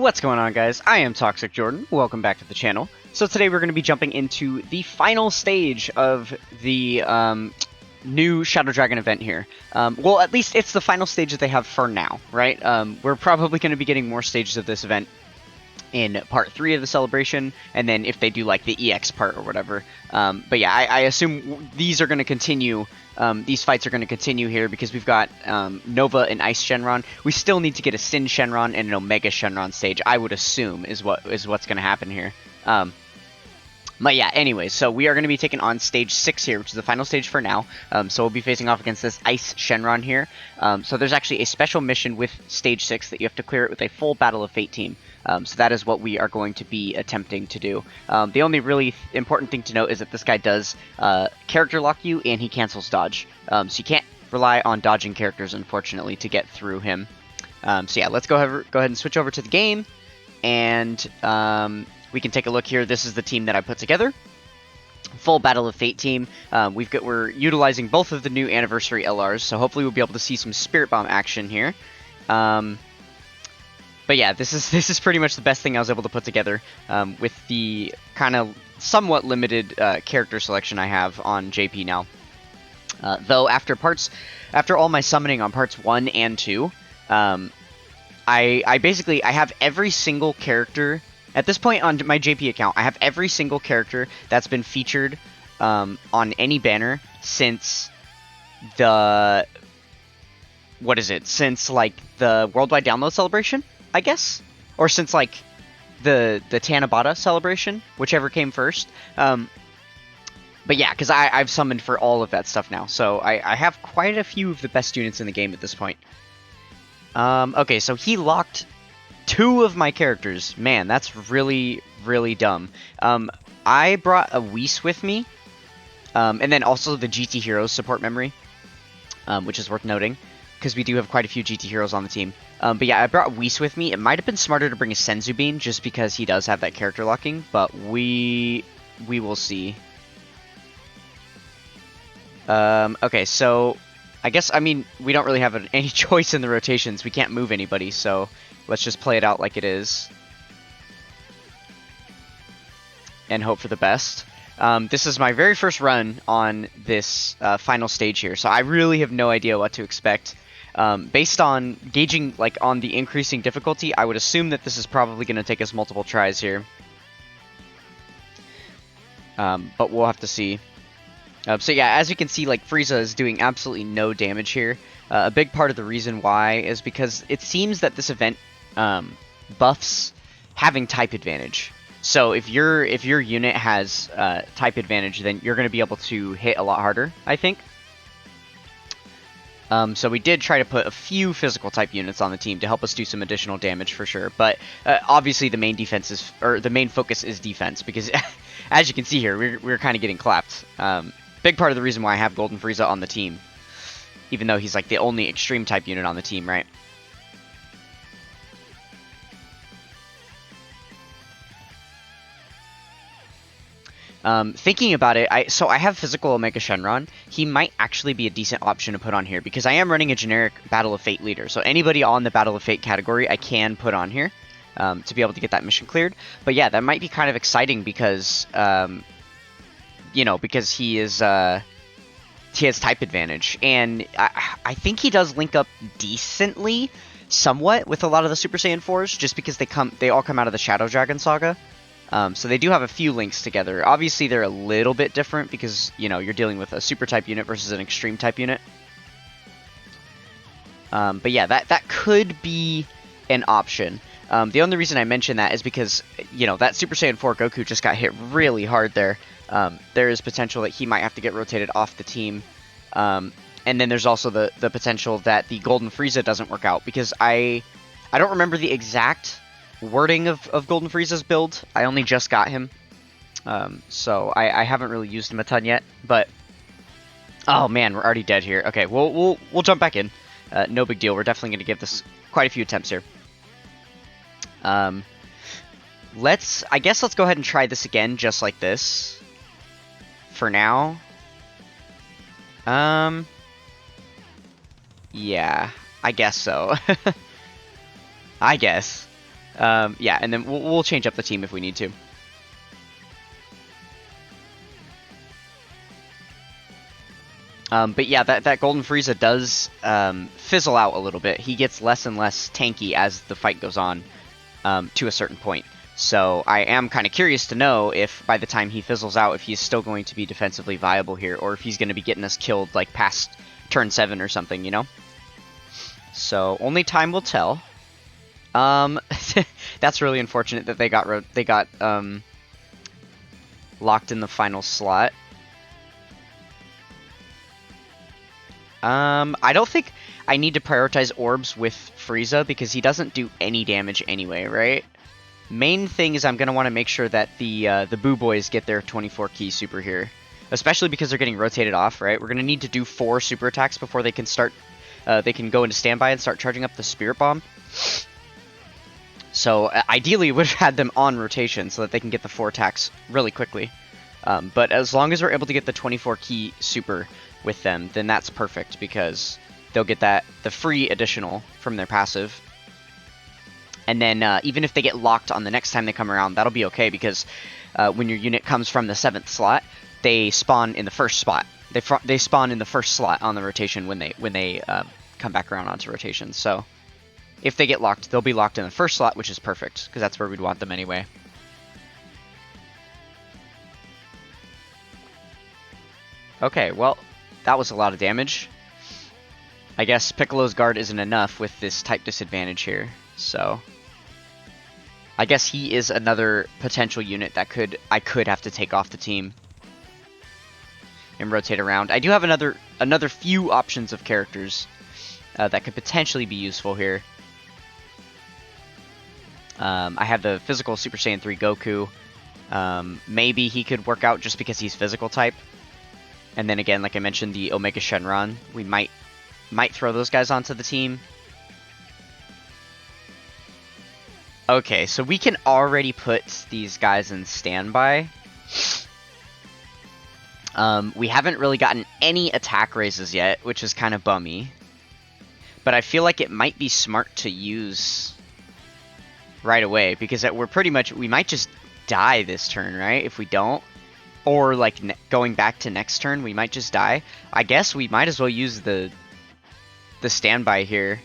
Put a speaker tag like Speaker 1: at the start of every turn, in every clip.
Speaker 1: What's going on, guys? I am Toxic Jordan. Welcome back to the channel. So today we're going to be jumping into the final stage of the new Shadow Dragon event here. Well, at least it's the final stage that they have for now, right? We're probably going to be getting more stages of this event in part 3 of the celebration, and then if they do like the EX part or whatever. But yeah, I assume these are going to continue. These fights are going to continue here because we've got Nova and Ice Shenron. We still need to get a Sin Shenron and an Omega Shenron stage, I would assume, is what's going to happen here. But yeah, anyways, so we are going to be taking on stage 6 here, which is the final stage for now. So we'll be facing off against this Ice Shenron here. So there's actually a special mission with stage 6 that you have to clear it with a full Battle of Fate team. So that is what we are going to be attempting to do. The only really important thing to note is that this guy does character lock you, and he cancels dodge. So you can't rely on dodging characters, unfortunately, to get through him. So yeah, let's go ahead and switch over to the game, and we can take a look here. This is the team that I put together. Full Battle of Fate team. We're utilizing both of the new anniversary LRs, so hopefully we'll be able to see some Spirit Bomb action here. But yeah, this is pretty much the best thing I was able to put together with the kind of somewhat limited character selection I have on JP now. Though after all my summoning on parts 1 and 2, I basically have every single character. At this point on my JP account, I have every single character that's been featured on any banner since the... What is it? Since, like, the Worldwide Download Celebration, I guess? Or since, like, the Tanabata Celebration, whichever came first. But yeah, because I've summoned for all of that stuff now, so I have quite a few of the best units in the game at this point. Okay, so he locked 2 of my characters. Man, that's really, really dumb. I brought a Whis with me, and then also the GT Heroes support memory, which is worth noting, because we do have quite a few GT Heroes on the team. But yeah, I brought Whis with me. It might have been smarter to bring a Senzu Bean, just because he does have that character locking, but we will see. Okay, so I guess, I mean, we don't really have any choice in the rotations. We can't move anybody, so let's just play it out like it is and hope for the best. This is my very first run on this final stage here, so I really have no idea what to expect. Based on gauging on the increasing difficulty, I would assume that this is probably going to take us multiple tries here. But we'll have to see. So yeah, as you can see, Frieza is doing absolutely no damage here. A big part of the reason why is because it seems that this event buffs having type advantage. So if your unit has type advantage, then you're going to be able to hit a lot harder, I think. So we did try to put a few physical type units on the team to help us do some additional damage for sure. But obviously the main focus is defense, because as you can see here, we're kind of getting clapped. Big part of the reason why I have Golden Frieza on the team, even though he's like the only extreme type unit on the team, right? Thinking about it, so I have physical Omega Shenron. He might actually be a decent option to put on here, because I am running a generic Battle of Fate leader. So anybody on the Battle of Fate category I can put on here to be able to get that mission cleared. But yeah, that might be kind of exciting because, you know, because he has type advantage. And I think he does link up decently, somewhat, with a lot of the Super Saiyan 4s, just because they all come out of the Shadow Dragon saga. So they do have a few links together. Obviously, they're a little bit different because, you know, you're dealing with a super type unit versus an extreme type unit. But yeah, that could be an option. The only reason I mention that is because, you know, that Super Saiyan 4 Goku just got hit really hard there. There is potential that he might have to get rotated off the team. And then there's also the potential that the Golden Frieza doesn't work out, because I don't remember the exact wording of Golden Frieza's build. I only just got him, so I haven't really used him a ton yet. But oh man, we're already dead here. Okay, we'll jump back in. No big deal. We're definitely going to give this quite a few attempts here. I guess let's go ahead and try this again, just like this. For now. Yeah, I guess so. I guess. Yeah, and then we'll change up the team if we need to. But yeah, that Golden Frieza does fizzle out a little bit. He gets less and less tanky as the fight goes on to a certain point. So I am kind of curious to know if by the time he fizzles out, if he's still going to be defensively viable here, or if he's going to be getting us killed like past turn 7 or something, you know? So only time will tell. That's really unfortunate that they got locked in the final slot. I don't think I need to prioritize orbs with Frieza because he doesn't do any damage anyway, right? Main thing is I'm going to want to make sure that the Boo Boys get their 24 key super here. Especially because they're getting rotated off, right? We're going to need to do 4 super attacks before they can start, they can go into standby and start charging up the Spirit Bomb. So ideally, we would have had them on rotation so that they can get the 4 attacks really quickly. But as long as we're able to get the 24 key super with them, then that's perfect because they'll get the free additional from their passive. And then even if they get locked on the next time they come around, that'll be okay because when your unit comes from the 7th slot, they spawn in the first spot. They spawn in the first slot on the rotation when they come back around onto rotation. So if they get locked, they'll be locked in the first slot, which is perfect because that's where we'd want them anyway. Okay, well, that was a lot of damage. I guess Piccolo's guard isn't enough with this type disadvantage here, so I guess he is another potential unit that I could have to take off the team and rotate around. I do have another few options of characters that could potentially be useful here. I have the physical Super Saiyan 3 Goku. Maybe he could work out just because he's physical type. And then again, like I mentioned, the Omega Shenron. We might throw those guys onto the team. Okay, so we can already put these guys in standby. We haven't really gotten any attack raises yet, which is kind of bummy. But I feel like it might be smart to use right away, because we might just die this turn, right? If we don't. Or, like, going back to next turn, we might just die. I guess we might as well use the standby here.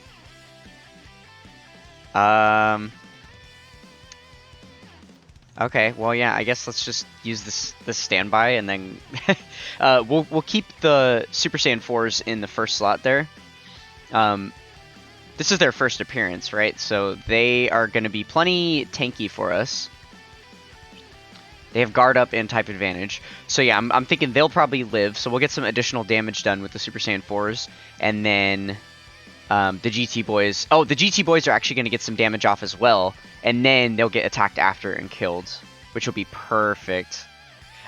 Speaker 1: Okay, well, yeah, I guess let's just use this standby, and then we'll keep the Super Saiyan 4s in the first slot there. This is their first appearance, right? So they are going to be plenty tanky for us. They have guard up and type advantage. So yeah, I'm thinking they'll probably live, so we'll get some additional damage done with the Super Saiyan 4s. And then the GT Boys... Oh, the GT Boys are actually going to get some damage off as well. And then they'll get attacked after and killed, which will be perfect.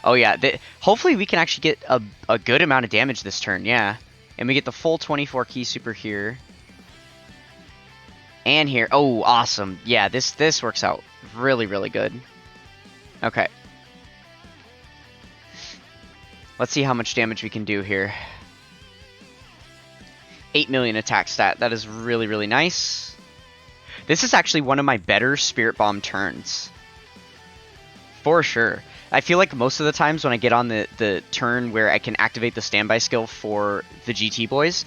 Speaker 1: Oh yeah, hopefully we can actually get a good amount of damage this turn, yeah. And we get the full 24 key super here. And here. Oh, awesome. Yeah, this works out really, really good. Okay. Let's see how much damage we can do here. 8 million attack stat. That is really, really nice. This is actually one of my better Spirit Bomb turns. For sure. I feel like most of the times when I get on the turn where I can activate the standby skill for the GT Boys,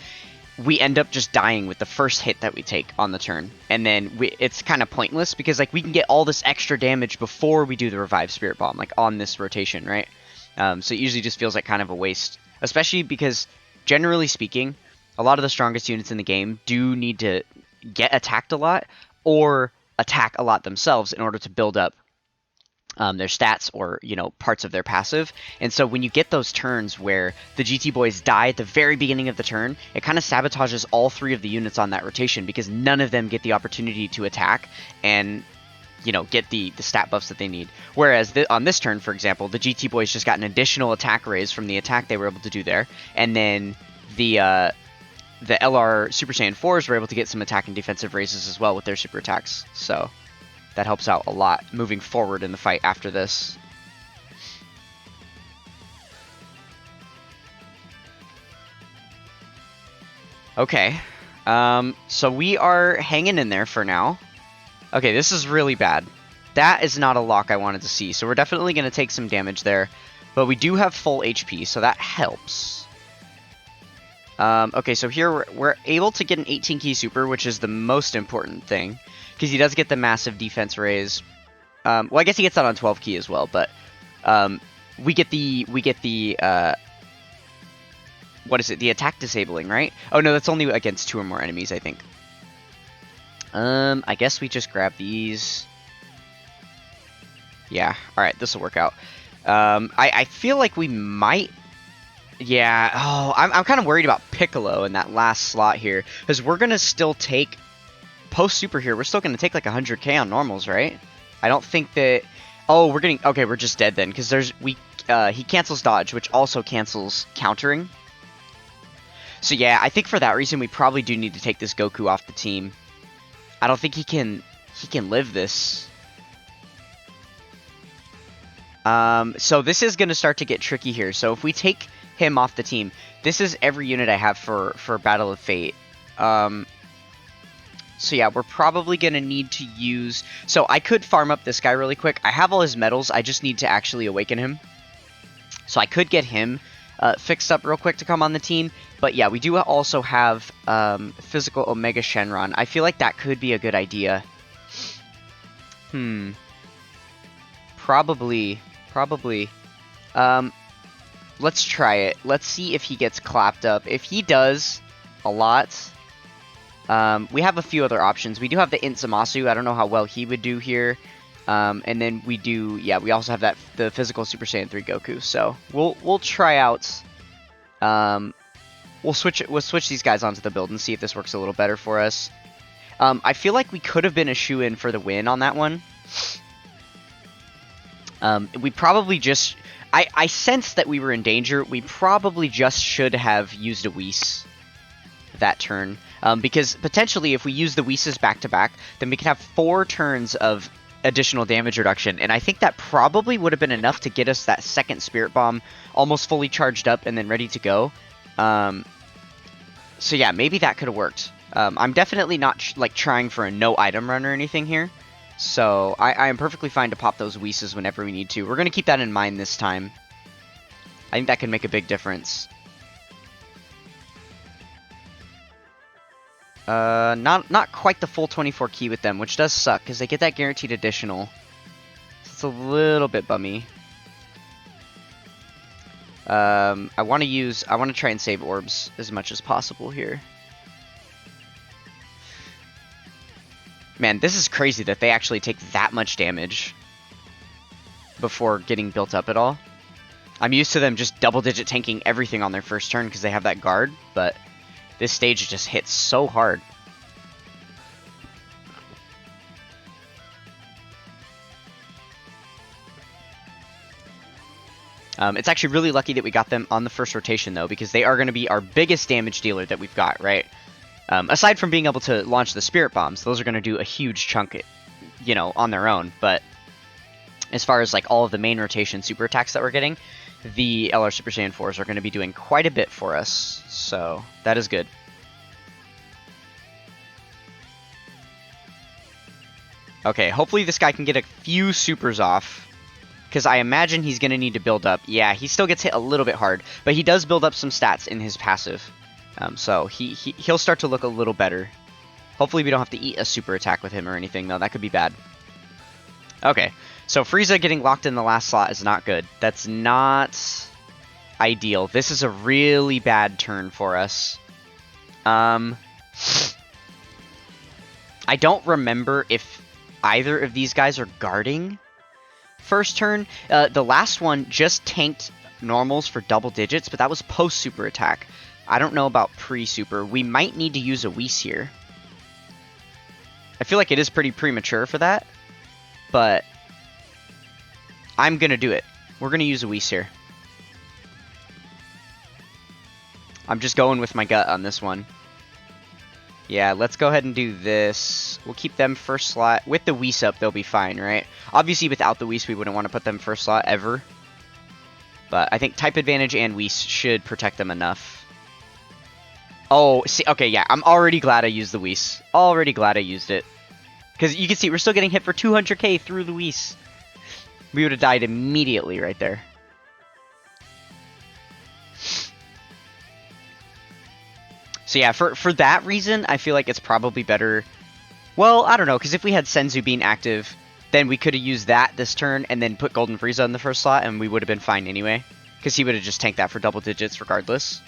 Speaker 1: we end up just dying with the first hit that we take on the turn. And then it's kind of pointless because like we can get all this extra damage before we do the Revive Spirit Bomb, like on this rotation, right? So it usually just feels like kind of a waste. Especially because, generally speaking, a lot of the strongest units in the game do need to get attacked a lot or attack a lot themselves in order to build up their stats or, you know, parts of their passive. And so when you get those turns where the GT Boys die at the very beginning of the turn, it kind of sabotages all 3 of the units on that rotation because none of them get the opportunity to attack and, you know, get the stat buffs that they need. Whereas on this turn, for example, the GT Boys just got an additional attack raise from the attack they were able to do there. And then the LR Super Saiyan 4s were able to get some attack and defensive raises as well with their super attacks. So that helps out a lot moving forward in the fight after this. Okay. So we are hanging in there for now. Okay, this is really bad. That is not a lock I wanted to see, so we're definitely going to take some damage there. But we do have full HP, so that helps. Okay, so here we're able to get an 18 key super, which is the most important thing, because he does get the massive defense raise. Well, I guess he gets that on 12 key as well, but we get the what is it? The attack disabling, right? Oh no, that's only against 2 or more enemies, I think. I guess we just grab these. Yeah, all right, this will work out. I feel like we might. Yeah, oh, I'm kind of worried about Piccolo in that last slot here, because we're gonna still take post super here. We're still gonna take like 100k on normals, right? I don't think that. Oh, we're getting okay. We're just dead then, because he cancels dodge, which also cancels countering. So yeah, I think for that reason we probably do need to take this Goku off the team. I don't think he can live this. So this is gonna start to get tricky here. So if we take him off the team, this is every unit I have for Battle of Fate. So yeah, we're probably going to need to use... So I could farm up this guy really quick. I have all his medals. I just need to actually awaken him. So I could get him fixed up real quick to come on the team. But yeah, we do also have Physical Omega Shenron. I feel like that could be a good idea. Probably. Let's try it. Let's see if he gets clapped up. If he does a lot... we have a few other options. We do have the Inzamasu. I don't know how well he would do here. And then we do, yeah, we also have the physical Super Saiyan 3 Goku. So we'll try out. We'll switch these guys onto the build and see if this works a little better for us. I feel like we could have been a shoe-in for the win on that one. We probably just, I sensed that we were in danger. We probably just should have used a Whis that turn. Because potentially if we use the Whis back-to-back, then we can have 4 turns of additional damage reduction. And I think that probably would have been enough to get us that second Spirit Bomb almost fully charged up and then ready to go. So yeah, maybe that could have worked. I'm definitely not trying for a no item run or anything here. So I am perfectly fine to pop those Whis whenever we need to. We're going to keep that in mind this time. I think that can make a big difference. Not quite the full 24 key with them, which does suck, because they get that guaranteed additional. So it's a little bit bummy. I want to try and save orbs as much as possible here. Man, this is crazy that they actually take that much damage before getting built up at all. I'm used to them just double-digit tanking everything on their first turn because they have that guard, but this stage just hits so hard. It's actually really lucky that we got them on the first rotation, though, because they are going to be our biggest damage dealer that we've got, right? Aside from being able to launch the Spirit Bombs, those are going to do a huge chunk, you know, on their own. But as far as, like, all of the main rotation super attacks that we're getting, the LR Super Saiyan 4s are going to be doing quite a bit for us. So, that is good. Okay, hopefully this guy can get a few supers off. Because I imagine he's going to need to build up. Yeah, he still gets hit a little bit hard. But he does build up some stats in his passive. So he'll start to look a little better. Hopefully we don't have to eat a super attack with him or anything, though. That could be bad. Okay, so Frieza getting locked in the last slot is not good. That's not ideal. This is a really bad turn for us. I don't remember if either of these guys are guarding first turn. The last one just tanked normals for double digits, but that was post-super attack. I don't know about pre-super. We might need to use a Whis here. I feel like it is pretty premature for that, but I'm going to do it. We're going to use a Whis here. I'm just going with my gut on this one. Yeah, let's go ahead and do this. We'll keep them first slot. With the Whis up, they'll be fine, right? Obviously, without the Whis, we wouldn't want to put them first slot ever. But I think type advantage and Whis should protect them enough. Oh, see, okay, yeah, I'm already glad I used the Whis. Already glad I used it. Because you can see we're still getting hit for 200k through the Whis. We would have died immediately right there. So yeah, for that reason, I feel like it's probably better. Well, I don't know, because if we had Senzu being active, then we could have used that this turn and then put Golden Frieza in the first slot, and we would have been fine anyway. Because he would have just tanked that for double digits regardless.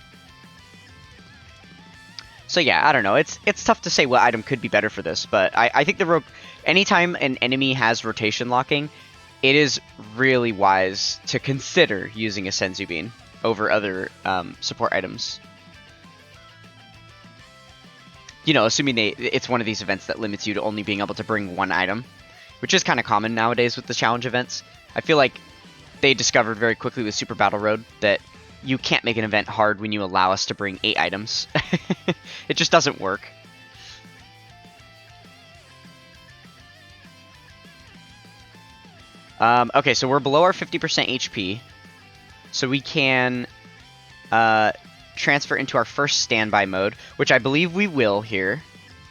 Speaker 1: So yeah, I don't know. It's tough to say what item could be better for this, but I think anytime an enemy has rotation locking, it is really wise to consider using a Senzu Bean over other support items. You know, assuming it's one of these events that limits you to only being able to bring one item, which is kind of common nowadays with the challenge events. I feel like they discovered very quickly with Super Battle Road that you can't make an event hard when you allow us to bring 8 items. It just doesn't work. Okay, so we're below our 50% HP, so we can transfer into our first standby mode, which I believe we will here.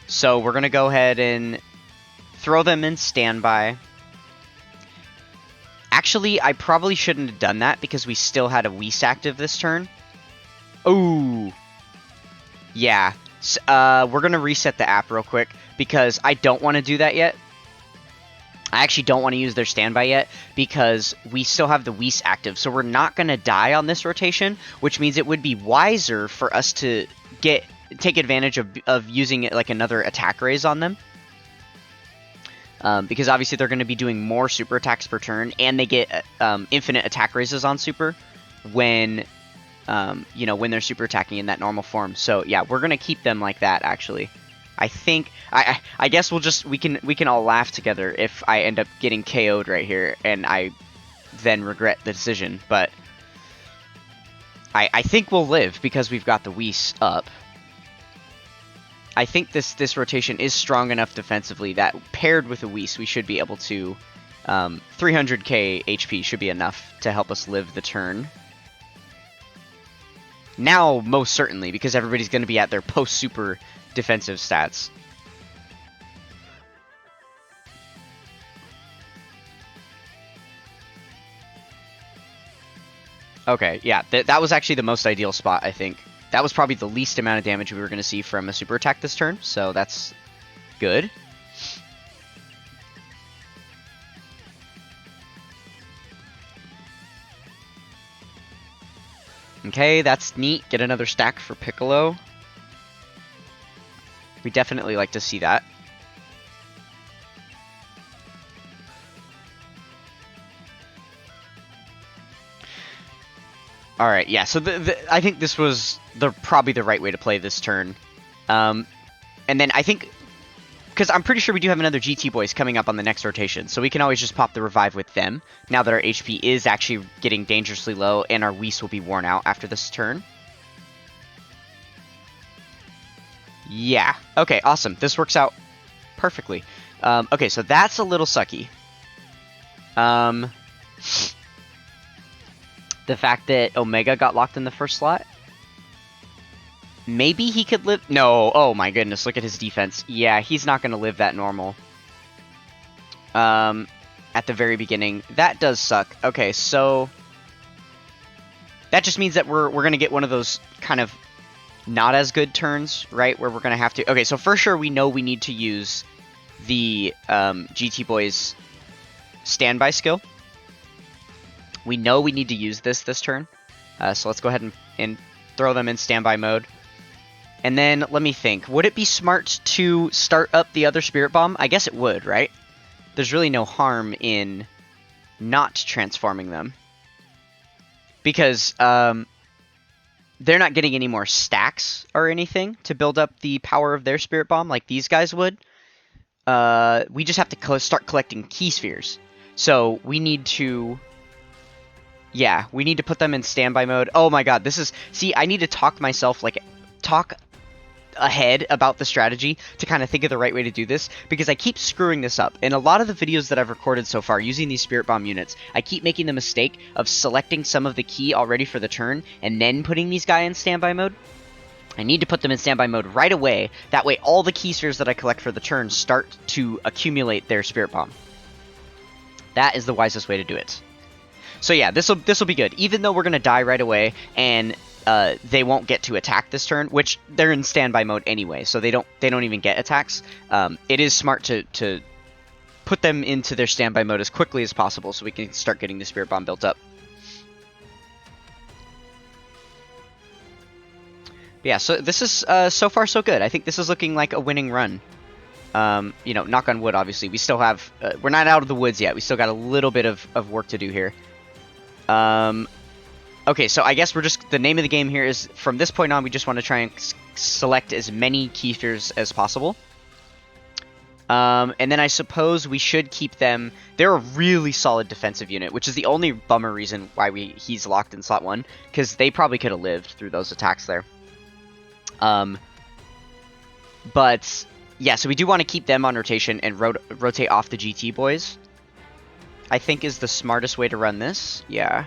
Speaker 1: So we're going to go ahead and throw them in standby. Actually, I probably shouldn't have done that because we still had a Whis active this turn. Ooh. Yeah. We're going to reset the app real quick because I don't want to do that yet. I actually don't want to use their standby yet because we still have the Whis active, so we're not going to die on this rotation, which means it would be wiser for us to take advantage of using it like another attack raise on them. Because obviously they're going to be doing more super attacks per turn, and they get infinite attack raises on super when when they're super attacking in that normal form. So yeah, we're going to keep them like that actually. I think I guess we can all laugh together if I end up getting KO'd right here and I then regret the decision, but I think we'll live because we've got the Whis up. I think this rotation is strong enough defensively that paired with a Whis, we should be able to 300k HP should be enough to help us live the turn. Now, most certainly, because everybody's going to be at their post-super defensive stats. Okay, yeah, that was actually the most ideal spot, I think. That was probably the least amount of damage we were going to see from a super attack this turn, so that's good. Okay, that's neat. Get another stack for Piccolo. We definitely like to see that. Alright, yeah, so I think this was probably the right way to play this turn. And then I think, because I'm pretty sure we do have another GT Boys coming up on the next rotation, so we can always just pop the revive with them, now that our HP is actually getting dangerously low, and our Whis will be worn out after this turn. Yeah, okay, awesome. This works out perfectly. Okay, so that's a little sucky. The fact that Omega got locked in the first slot. Maybe he could live... No, oh my goodness, look at his defense. Yeah, he's not going to live that normal. At the very beginning. That does suck. Okay, so... that just means that we're going to get one of those kind of not as good turns, right? Where we're going to have to... Okay, so for sure we know we need to use the GT Boys standby skill. We know we need to use this turn. So let's go ahead and throw them in standby mode. And then, let me think. Would it be smart to start up the other Spirit Bomb? I guess it would, right? There's really no harm in not transforming them. Because they're not getting any more stacks or anything to build up the power of their Spirit Bomb like these guys would. We just have to start collecting Key Spheres. So we need to... yeah, we need to put them in standby mode. Oh my god, this is... see, I need to talk ahead about the strategy to kind of think of the right way to do this, because I keep screwing this up. In a lot of the videos that I've recorded so far using these Spirit Bomb units, I keep making the mistake of selecting some of the key already for the turn and then putting these guys in standby mode. I need to put them in standby mode right away. That way all the key spheres that I collect for the turn start to accumulate their Spirit Bomb. That is the wisest way to do it. So yeah, this will be good. Even though we're going to die right away and they won't get to attack this turn, which they're in standby mode anyway, so they don't even get attacks. It is smart to put them into their standby mode as quickly as possible so we can start getting the Spirit Bomb built up. But yeah, so this is so far so good. I think this is looking like a winning run. You know, knock on wood, obviously. We still have... we're not out of the woods yet. We still got a little bit of work to do here. Okay, so I guess we're just... The name of the game here is, from this point on, we just want to try and select as many key spheres as possible. And then I suppose we should keep them... They're a really solid defensive unit, which is the only bummer reason why he's locked in slot 1, because they probably could have lived through those attacks there. But... Yeah, so we do want to keep them on rotation and rotate off the GT boys. I think is the smartest way to run this. Yeah.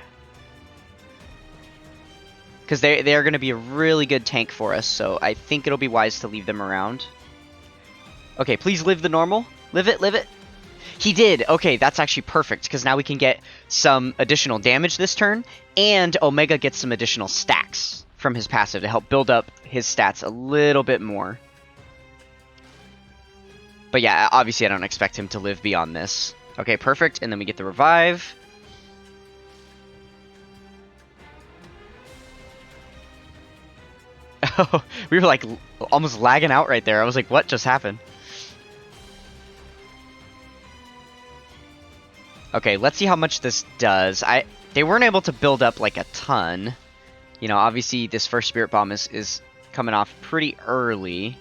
Speaker 1: Because they are going to be a really good tank for us, so I think it'll be wise to leave them around. Okay, please live the normal. Live it, live it. He did. Okay, that's actually perfect, because now we can get some additional damage this turn, and Omega gets some additional stacks from his passive to help build up his stats a little bit more. But yeah, obviously I don't expect him to live beyond this. Okay, perfect. And then we get the revive. Oh, we were like almost lagging out right there. I was like, what just happened? Okay, let's see how much this does. They weren't able to build up like a ton. You know, obviously this first Spirit Bomb is coming off pretty early.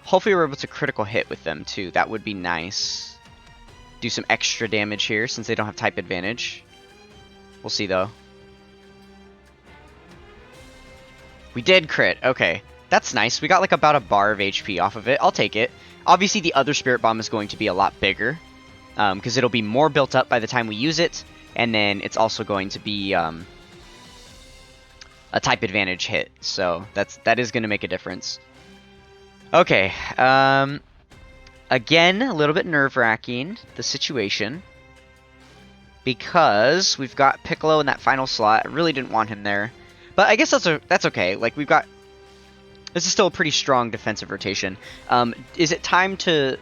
Speaker 1: Hopefully we're able to critical hit with them too. That would be nice. Do some extra damage here since they don't have type advantage. We'll see though. We did crit. Okay. That's nice. We got like about a bar of HP off of it. I'll take it. Obviously the other Spirit Bomb is going to be a lot bigger. Because it'll be more built up by the time we use it. And then it's also going to be a type advantage hit. So that is going to make a difference. Okay, again, a little bit nerve-wracking, the situation, because we've got Piccolo in that final slot. I really didn't want him there, but I guess that's okay. Like, we've got... This is still a pretty strong defensive rotation. Is it time to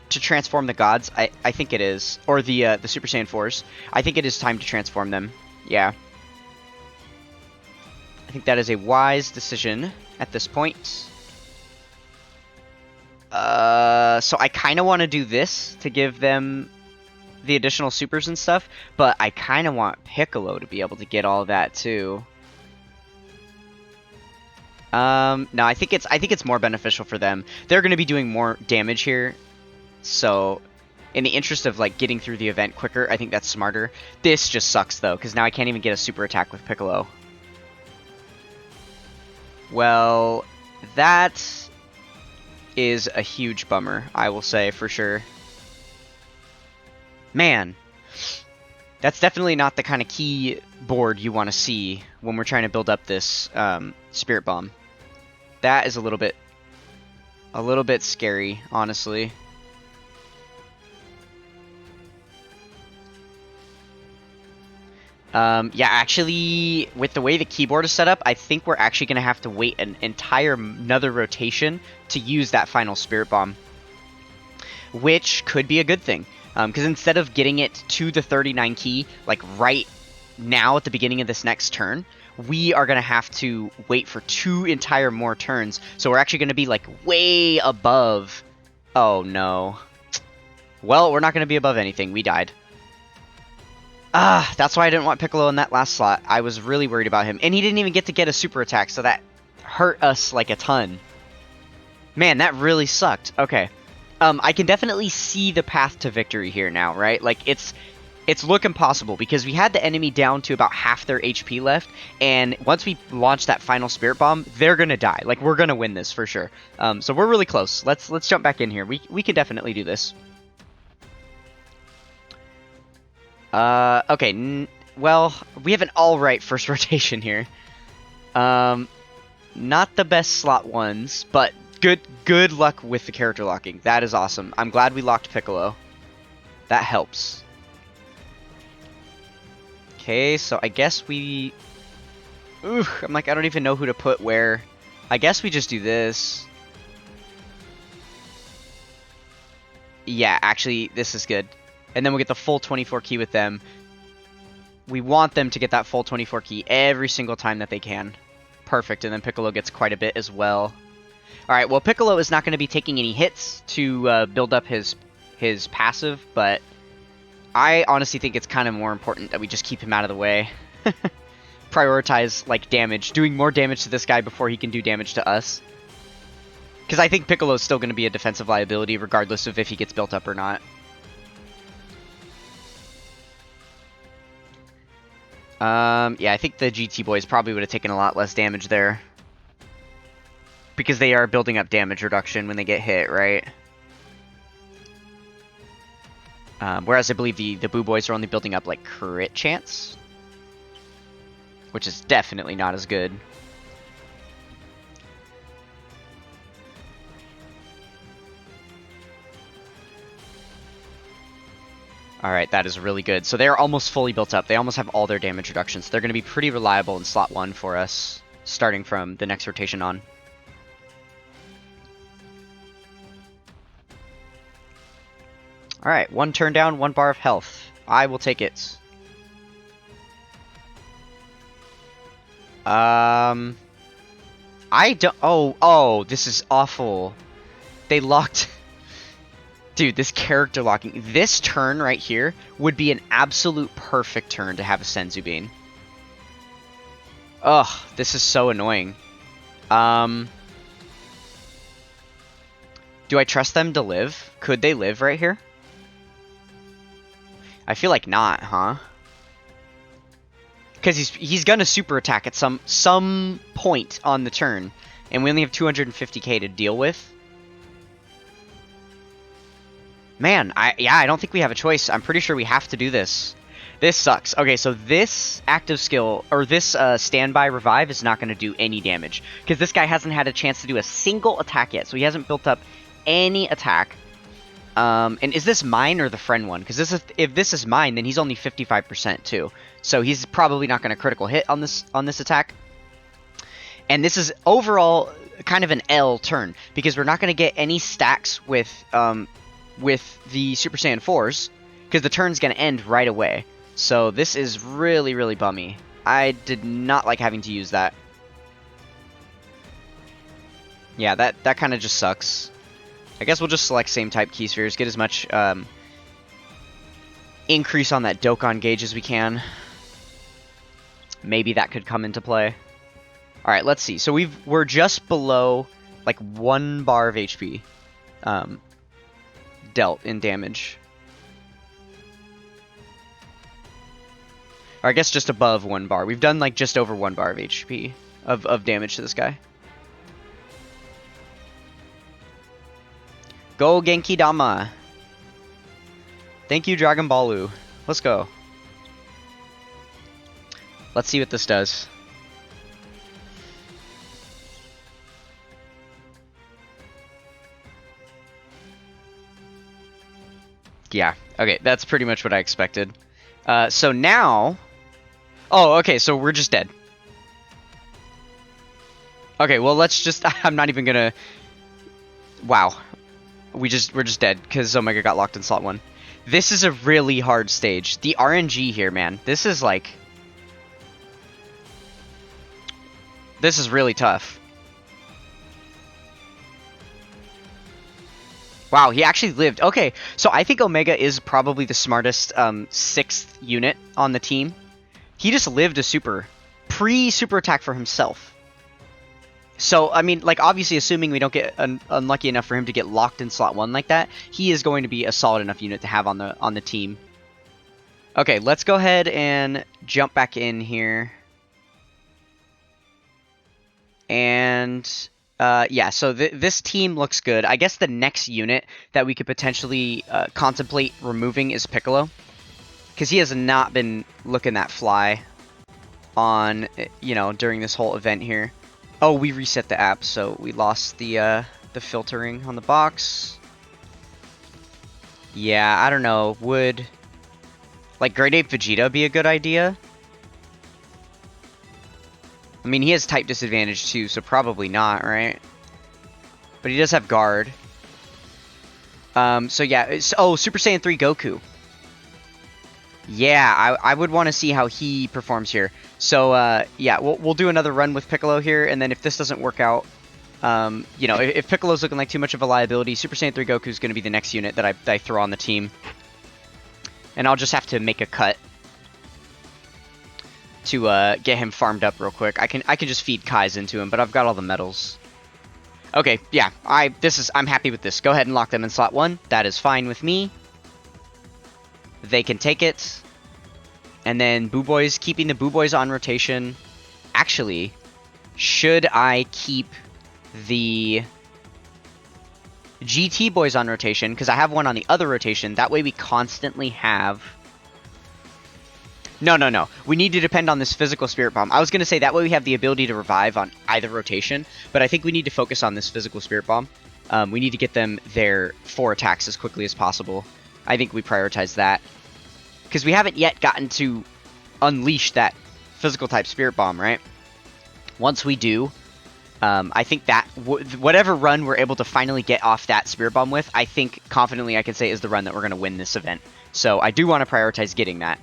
Speaker 1: transform the gods? I think it is. Or the Super Saiyan 4s. I think it is time to transform them. Yeah. I think that is a wise decision at this point. So I kind of want to do this to give them the additional supers and stuff, but I kind of want Piccolo to be able to get all that too. No, I think it's more beneficial for them. They're going to be doing more damage here, so in the interest of like getting through the event quicker, I think that's smarter. This just sucks though, because now I can't even get a super attack with Piccolo. Well, that is a huge bummer, I will say, for sure. Man, that's definitely not the kind of keyboard you want to see when we're trying to build up this Spirit Bomb. That is a little bit scary, honestly. Yeah, actually, with the way the keyboard is set up, I think we're actually going to have to wait an entire another rotation to use that final Spirit Bomb. Which could be a good thing. Because instead of getting it to the 39 key, like right now at the beginning of this next turn, we are going to have to wait for 2 entire more turns. So we're actually going to be like way above... Oh no. Well, we're not going to be above anything. We died. That's why I didn't want Piccolo in that last slot. I was really worried about him. And he didn't even get to get a super attack, so that hurt us like a ton. Man, that really sucked. Okay. I can definitely see the path to victory here now, right? Like, it's looking possible, because we had the enemy down to about half their HP left, and once we launch that final Spirit Bomb, they're gonna die. Like, we're gonna win this for sure. So we're really close. Let's jump back in here. We can definitely do this. Okay, well, we have an alright first rotation here. Not the best slot ones, but good luck with the character locking. That is awesome. I'm glad we locked Piccolo. That helps. Okay, so I guess we... Ooh, I'm like, I don't even know who to put where. I guess we just do this. Yeah, actually, this is good. And then we'll get the full 24 key with them. We want them to get that full 24 key every single time that they can. Perfect, and then Piccolo gets quite a bit as well. Alright, well, Piccolo is not going to be taking any hits to build up his passive, but I honestly think it's kind of more important that we just keep him out of the way. Prioritize, like, damage. Doing more damage to this guy before he can do damage to us. Because I think Piccolo is still going to be a defensive liability regardless of if he gets built up or not. Yeah, I think the GT boys probably would have taken a lot less damage there. Because they are building up damage reduction when they get hit, right? Whereas I believe the Boo Boys are only building up, like, crit chance. Which is definitely not as good. Alright, that is really good. So they're almost fully built up. They almost have all their damage reductions. They're going to be pretty reliable in slot 1 for us, starting from the next rotation on. Alright, 1 turn down, 1 bar of health. I will take it. I don't... Oh, this is awful. They locked... Dude, this character locking... This turn right here would be an absolute perfect turn to have a Senzu Bean. Ugh, this is so annoying. Do I trust them to live? Could they live right here? I feel like not, huh? Because he's gonna super attack at some point on the turn, and we only have 250k to deal with. Man, I don't think we have a choice. I'm pretty sure we have to do this. This sucks. Okay, so this active skill, or this standby revive is not going to do any damage. Because this guy hasn't had a chance to do a single attack yet, so he hasn't built up any attack. And is this mine or the friend one? Because if this is mine, then he's only 55% too. So he's probably not going to critical hit on this attack. And this is overall kind of an L turn, because we're not going to get any stacks with the Super Saiyan 4s, because the turn's going to end right away. So this is really, really bummy. I did not like having to use that. Yeah, that kind of just sucks. I guess we'll just select same type key spheres, get as much increase on that Dokkan gauge as we can. Maybe that could come into play. Alright, let's see. So we're just below like 1 bar of HP dealt in damage. Or I guess just above 1 bar. We've done like just over 1 bar of HP of damage to this guy. Go Genki Dama. Thank you, Dragon Ballu. Let's go. Let's see what this does. Yeah, okay, that's pretty much what I expected. So now... Oh, okay, so we're just dead. Okay, well, let's just... I'm not even gonna... Wow. We're just dead, because Omega got locked in slot 1. This is a really hard stage. The RNG here, man. This is, like... This is really tough. Wow, he actually lived. Okay, so I think Omega is probably the smartest 6th unit on the team. He just lived a super. Pre-super attack for himself. So, I mean, like, obviously, assuming we don't get unlucky enough for him to get locked in slot 1 like that, he is going to be a solid enough unit to have on the team. Okay, let's go ahead and jump back in here. And... yeah, so this team looks good. I guess the next unit that we could potentially contemplate removing is Piccolo. Because he has not been looking that fly on, you know, during this whole event here. Oh, we reset the app, so we lost the filtering on the box. Yeah, I don't know. Would, like, Great Ape Vegeta be a good idea? I mean, he has type disadvantage too, so probably not, right? But he does have guard. So yeah, oh, Super Saiyan 3 Goku. Yeah, I would want to see how he performs here. So, yeah, we'll do another run with Piccolo here, and then if this doesn't work out, you know, if Piccolo's looking like too much of a liability, Super Saiyan 3 Goku is going to be the next unit that I throw on the team. And I'll just have to make a cut to get him farmed up real quick. I can just feed Kais into him, but I've got all the medals. Okay, yeah, I'm happy with this. Go ahead and lock them in slot 1. That is fine with me. They can take it. And then Boo Boys, keeping the Boo Boys on rotation. Actually, should I keep the GT Boys on rotation? Because I have one on the other rotation. That way we constantly have... No. We need to depend on this physical Spirit Bomb. I was going to say that way we have the ability to revive on either rotation, but I think we need to focus on this physical Spirit Bomb. We need to get them their 4 attacks as quickly as possible. I think we prioritize that. Because we haven't yet gotten to unleash that physical type Spirit Bomb, right? Once we do, I think that whatever run we're able to finally get off that Spirit Bomb with, I think confidently I can say is the run that we're going to win this event. So I do want to prioritize getting that.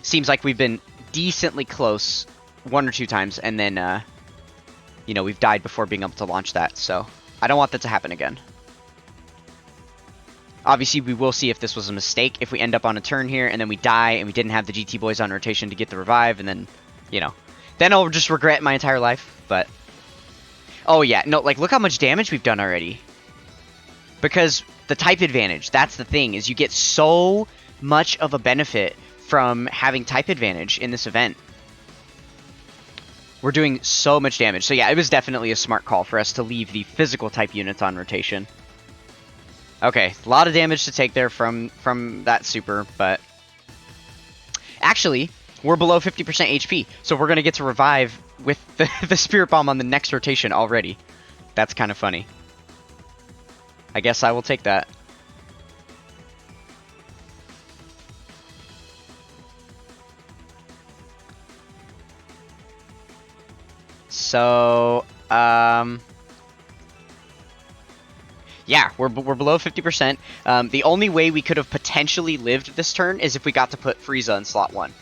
Speaker 1: Seems like we've been decently close 1 or 2 times, and then, you know, we've died before being able to launch that, so I don't want that to happen again. Obviously, we will see if this was a mistake, if we end up on a turn here, and then we die, and we didn't have the GT Boys on rotation to get the revive, and then, you know, then I'll just regret my entire life, but... Oh, yeah, no, like, look how much damage we've done already. Because the type advantage, that's the thing, is you get so much of a benefit from having type advantage in this event. We're doing so much damage. So yeah, it was definitely a smart call for us to leave the physical type units on rotation. Okay, a lot of damage to take there from that super, but... Actually, we're below 50% HP, so we're going to get to revive with the Spirit Bomb on the next rotation already. That's kind of funny. I guess I will take that. So, yeah, we're below 50%. The only way we could have potentially lived this turn is if we got to put Frieza in slot 1.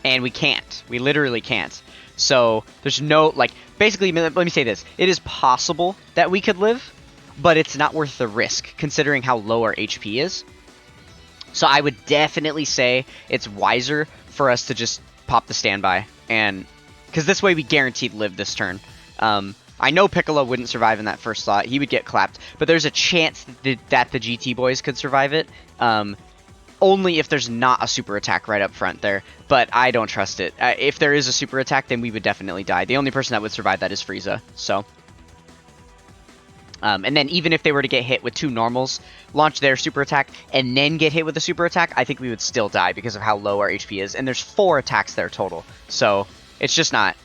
Speaker 1: And we can't. We literally can't. So, there's no, like, basically, let me say this. It is possible that we could live, but it's not worth the risk, considering how low our HP is. So, I would definitely say it's wiser for us to just pop the standby, and... Because this way we guaranteed live this turn. I know Piccolo wouldn't survive in that first slot. He would get clapped. But there's a chance that the GT Boys could survive it. Only if there's not a super attack right up front there. But I don't trust it. If there is a super attack, then we would definitely die. The only person that would survive that is Frieza. So. And then even if they were to get hit with 2 normals, launch their super attack, and then get hit with a super attack, I think we would still die because of how low our HP is. And there's 4 attacks there total. So... It's just not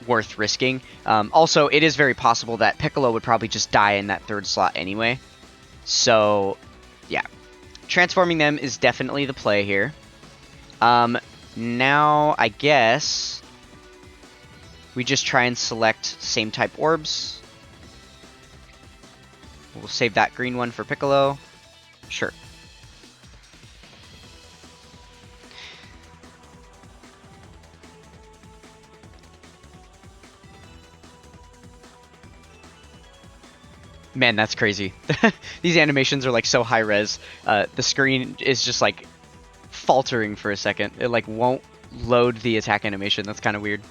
Speaker 1: worth risking. Also, it is very possible that Piccolo would probably just die in that 3rd slot anyway. So, yeah. Transforming them is definitely the play here. Now, I guess... we just try and select same type orbs. We'll save that green one for Piccolo. Sure. Man, that's crazy. These animations are like so high res. The screen is just like faltering for a second. It like won't load the attack animation. That's kind of weird.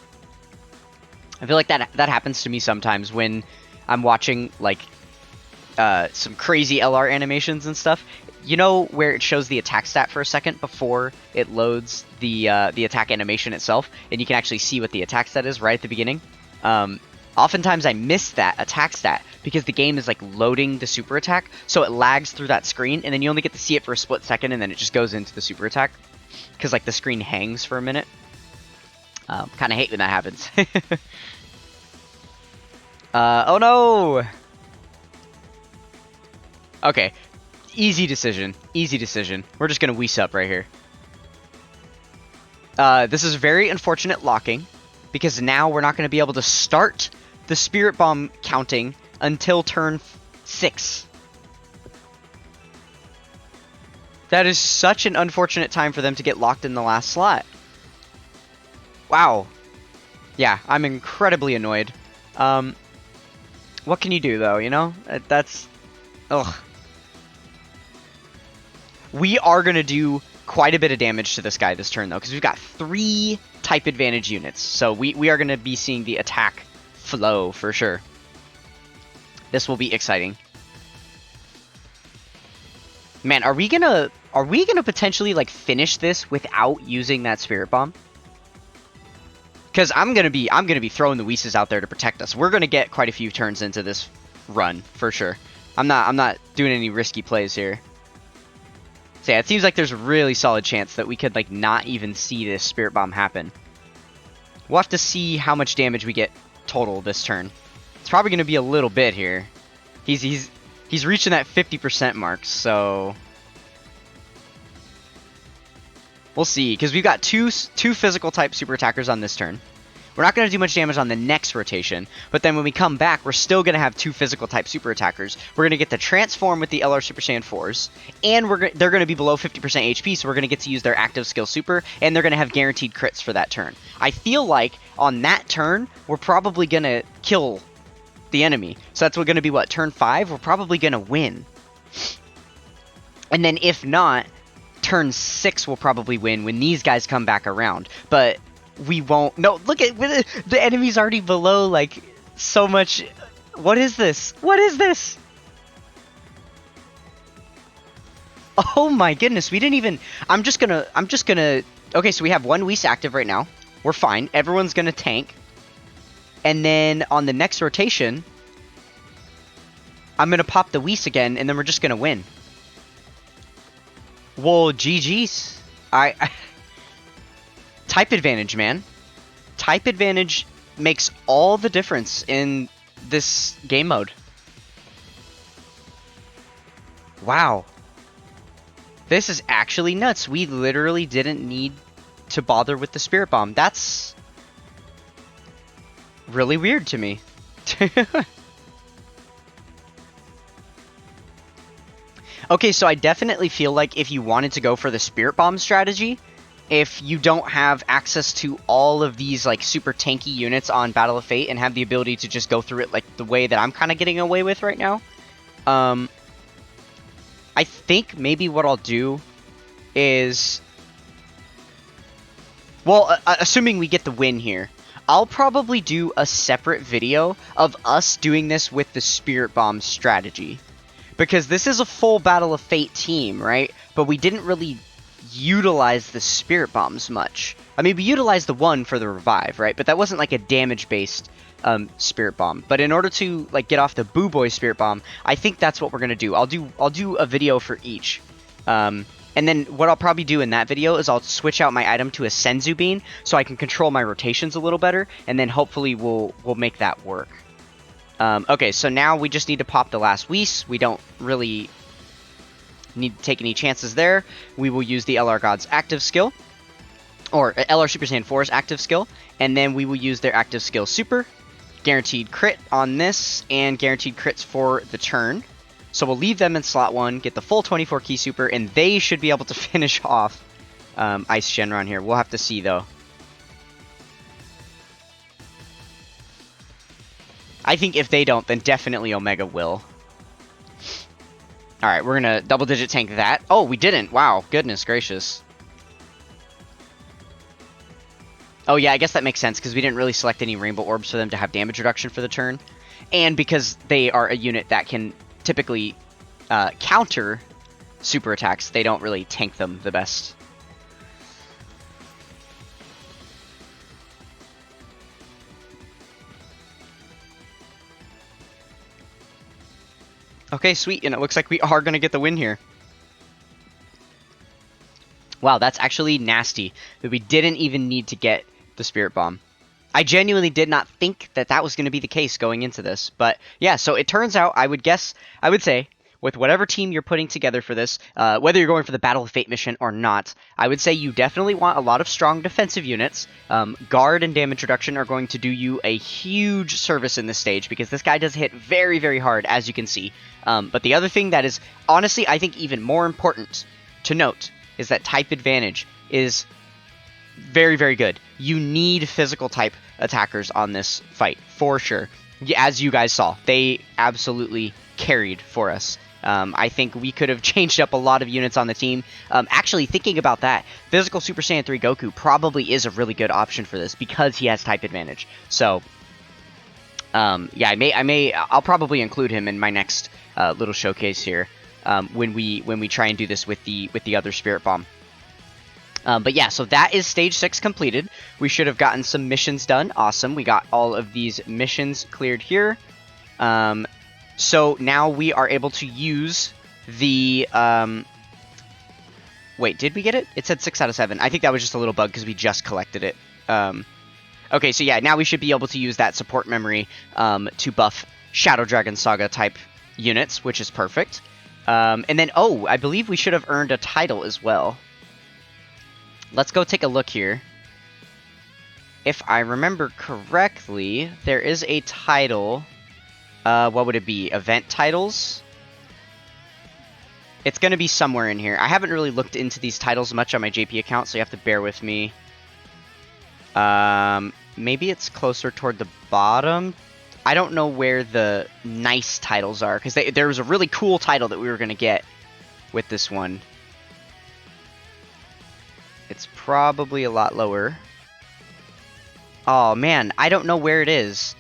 Speaker 1: I feel like that happens to me sometimes when I'm watching like some crazy LR animations and stuff. You know where it shows the attack stat for a second before it loads the attack animation itself, and you can actually see what the attack stat is right at the beginning. Oftentimes I miss that attack stat because the game is like loading the super attack, so it lags through that screen, and then you only get to see it for a split second, and then it just goes into the super attack because like the screen hangs for a minute. Kind of hate when that happens. Oh no! Okay, easy decision. Easy decision. We're just gonna Whis up right here. This is very unfortunate locking, because now we're not going to be able to start the Spirit Bomb counting until turn 6. That is such an unfortunate time for them to get locked in the last slot. Wow. Yeah, I'm incredibly annoyed. What can you do, though, you know? That's... Ugh. We are going to do quite a bit of damage to this guy this turn, though, because we've got 3 type advantage units. So we are going to be seeing the attack flow for sure. This will be exciting. Man, are we gonna potentially like finish this without using that Spirit Bomb? Because I'm gonna be throwing the Whis out there to protect us. We're gonna get quite a few turns into this run for sure. I'm not doing any risky plays here. So yeah, it seems like there's a really solid chance that we could like not even see this Spirit Bomb happen. We'll have to see how much damage we get total this turn. It's probably gonna be a little bit here. He's reaching that 50% mark, so we'll see, because we've got two physical type super attackers on this turn. We're not going to do much damage on the next rotation, but then when we come back, we're still going to have 2 physical type super attackers. We're going to get to transform with the LR Super Saiyan 4s, and they're going to be below 50% HP, so we're going to get to use their active skill super, and they're going to have guaranteed crits for that turn. I feel like on that turn, we're probably going to kill the enemy. So that's going to be what, turn 5? We're probably going to win. And then if not, turn 6 will probably win when these guys come back around. But we won't. No, look at the enemy's already below like so much. What is this? What is this? Oh my goodness, we didn't even. I'm just gonna. Okay, so we have 1 Whis active right now. We're fine. Everyone's gonna tank. And then on the next rotation, I'm gonna pop the Whis again, and then we're just gonna win. Well, GG's. Type advantage, man. Type advantage makes all the difference in this game mode. Wow. This is actually nuts. We literally didn't need to bother with the Spirit Bomb. That's really weird to me. Okay, so I definitely feel like if you wanted to go for the Spirit Bomb strategy, if you don't have access to all of these like super tanky units on Battle of Fate and have the ability to just go through it like the way that I'm kind of getting away with right now, I think maybe what I'll do is, well, assuming we get the win here, I'll probably do a separate video of us doing this with the Spirit Bomb strategy. Because this is a full Battle of Fate team, right? But we didn't really utilize the Spirit Bombs much. I mean, we utilized the one for the revive, right? But that wasn't like a damage-based Spirit Bomb. But in order to like get off the Boo Boy Spirit Bomb, I think that's what we're gonna do. I'll do a video for each. And then what I'll probably do in that video is I'll switch out my item to a Senzu Bean so I can control my rotations a little better, and then hopefully we'll make that work. Okay, so now we just need to pop the last Whis. We don't really need to take any chances there. We will use the LR God's active skill, or LR Super Saiyan 4's active skill, and then we will use their active skill super. Guaranteed crit on this, and guaranteed crits for the turn. So we'll leave them in slot 1, get the full 24 key super, and they should be able to finish off Ice Shenron here. We'll have to see, though. I think if they don't, then definitely Omega will. Alright, we're gonna double-digit tank that. Oh, we didn't. Wow, goodness gracious. Oh yeah, I guess that makes sense, because we didn't really select any Rainbow Orbs for them to have damage reduction for the turn. And because they are a unit that can typically counter super attacks, they don't really tank them the best. Okay, sweet, and it looks like we are going to get the win here. Wow, that's actually nasty that we didn't even need to get the Spirit Bomb. I genuinely did not think that that was going to be the case going into this. But yeah, so it turns out, I would say, with whatever team you're putting together for this, whether you're going for the Battle of Fate mission or not, I would say you definitely want a lot of strong defensive units. Guard and damage reduction are going to do you a huge service in this stage, because this guy does hit very, very hard, as you can see. But the other thing that is, honestly, I think even more important to note is that type advantage is very, very good. You need physical type attackers on this fight, for sure. As you guys saw, they absolutely carried for us. I think we could have changed up a lot of units on the team. Actually, thinking about that, Physical Super Saiyan 3 Goku probably is a really good option for this because he has type advantage. So, yeah, I'll probably include him in my next little showcase here when we try and do this with the other Spirit Bomb. But yeah, so that is Stage 6 completed. We should have gotten some missions done. Awesome. We got all of these missions cleared here. So now we are able to use the... Wait, did we get it? It said 6 out of 7. I think that was just a little bug because we just collected it. Okay, so yeah, now we should be able to use that support memory to buff Shadow Dragon Saga type units, which is perfect. And then, oh, I believe we should have earned a title as well. Let's go take a look here. If I remember correctly, there is a title. What would it be? Event titles? It's going to be somewhere in here. I haven't really looked into these titles much on my JP account, so you have to bear with me. Maybe it's closer toward the bottom. I don't know where the nice titles are, because there was a really cool title that we were going to get with this one. It's probably a lot lower. Oh, man, I don't know where it is.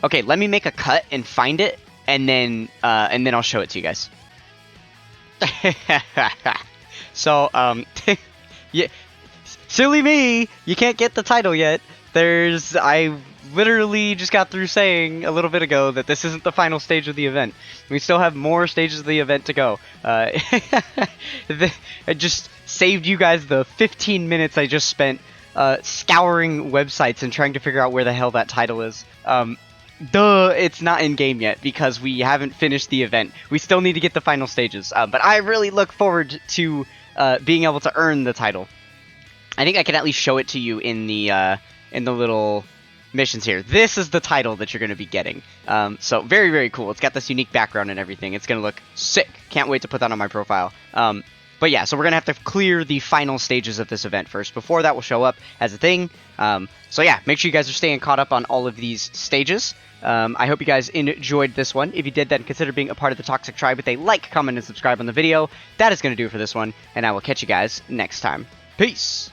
Speaker 1: Okay, let me make a cut and find it, and then I'll show it to you guys. So, yeah, silly me, you can't get the title yet. I literally just got through saying a little bit ago that this isn't the final stage of the event. We still have more stages of the event to go. I just saved you guys the 15 minutes I just spent scouring websites and trying to figure out where the hell that title is. Duh, it's not in-game yet because we haven't finished the event. We still need to get the final stages. But I really look forward to being able to earn the title. I think I can at least show it to you in the little missions here. This is the title that you're going to be getting. So very, very cool. It's got this unique background and everything. It's going to look sick. Can't wait to put that on my profile. But yeah, so we're going to have to clear the final stages of this event first before that will show up as a thing. So yeah, make sure you guys are staying caught up on all of these stages. I hope you guys enjoyed this one. If you did, then consider being a part of the Toxic Tribe with a like, comment, and subscribe on the video. That is going to do it for this one, and I will catch you guys next time. Peace!